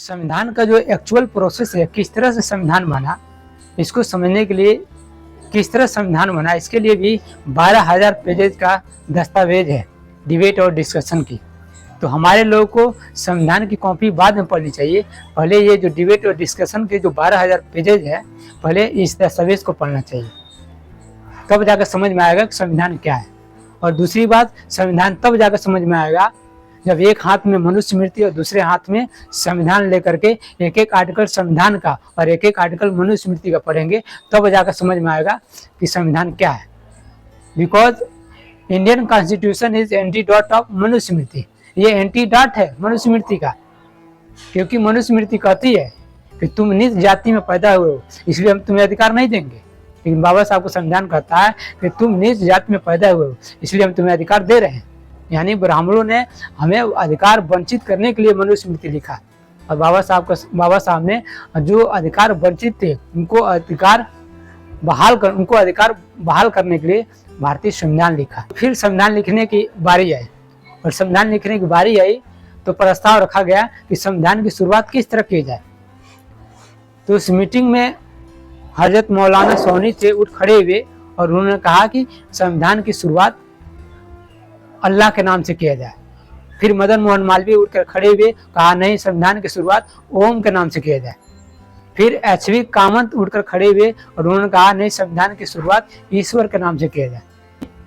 संविधान का जो एक्चुअल प्रोसेस है, किस तरह से संविधान बना, इसको समझने के लिए किस तरह संविधान बना, इसके लिए भी 12,000 पेजेज का दस्तावेज है डिबेट और डिस्कशन की। तो हमारे लोगों को संविधान की कॉपी बाद में पढ़नी चाहिए। पहले ये जो डिबेट और डिस्कशन के जो 12,000 पेजेज है, पहले इस दस्तावेज को पढ़ना चाहिए, तब जाकर समझ में आएगा कि संविधान क्या है। और दूसरी बात, संविधान तब जाकर समझ में आएगा जब एक हाथ में मनुष्य मृत्यु और दूसरे हाथ में संविधान लेकर के एक एक आर्टिकल संविधान का और एक एक आर्टिकल मनुष्य मृत्यु का पढ़ेंगे, तब जाकर समझ में आएगा कि संविधान क्या है। Because Indian constitution is antidote of मनुष्य मृत्यु। ये एंटीडॉट है मनुष्य मृत्यु का, क्योंकि मनुष्य मृत्यु कहती है कि तुम नीच जाति में पैदा हुए हो, इसलिए हम तुम्हें अधिकार नहीं देंगे। लेकिन बाबा साहब को संविधान कहता है कि तुम नीच जाति में पैदा हुए हो, इसलिए हम तुम्हें अधिकार दे रहे हैं। यानी ब्राह्मणों ने हमें अधिकार वंचित करने के लिए मनुष्य मृत्यु लिखा। और बाबा साहब ने जो अधिकार वंचित थे उनको अधिकार बहाल करने के लिए भारतीय संविधान लिखा। फिर संविधान लिखने की बारी आई, और संविधान लिखने की बारी आई तो प्रस्ताव रखा गया कि संविधान की शुरुआत किस तरह की जाए। तो उस मीटिंग में हजरत मौलाना सोनी से उठ खड़े हुए और उन्होंने कहा कि संविधान की शुरुआत अल्लाह के नाम से किया जाए। फिर मदन मोहन मालवीय उठकर खड़े हुए, कहा नहीं, संविधान की शुरुआत ओम के नाम से किया जाए। फिर एच.वी. कामत उठकर खड़े हुए और उन्होंने कहा नहीं, संविधान की शुरुआत ईश्वर के नाम से किया जाए।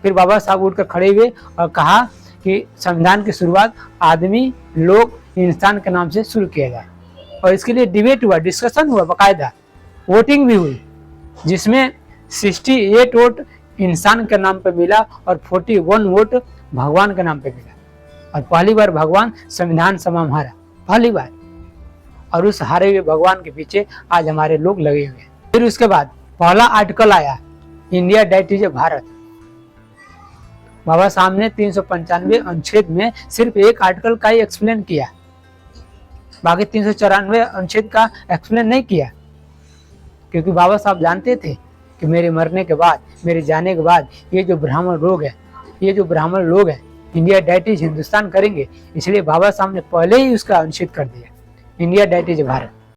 फिर बाबा साहब उठकर खड़े हुए और कहा कि संविधान की शुरुआत आदमी, लोग, इंसान के नाम से शुरू किया जाए। और इसके लिए डिबेट हुआ, डिस्कशन हुआ, बाकायदा वोटिंग भी हुई, जिसमें 68 वोट इंसान के नाम पर मिला और 41 वोट भगवान के नाम पे मिला। और पहली बार भगवान संविधान सभा में हारा, पहली बार। और उस हारे हुए भगवान के पीछे आज हमारे लोग लगे हुए हैं। फिर उसके बाद पहला आर्टिकल आया, India that is a Bharat. Baba Saheb ने 395 अनुच्छेद में सिर्फ एक आर्टिकल का ही एक्सप्लेन किया, बाकी 394 अनुच्छेद का एक्सप्लेन नहीं किया, क्योंकि बाबा साहब जानते थे कि मेरे मरने के बाद, मेरे जाने के बाद ये जो ब्राह्मण लोग हैं इंडिया दैट इज हिंदुस्तान करेंगे। इसलिए बाबा साहब ने पहले ही उसका अनुच्छेद कर दिया, इंडिया दैट इज भारत।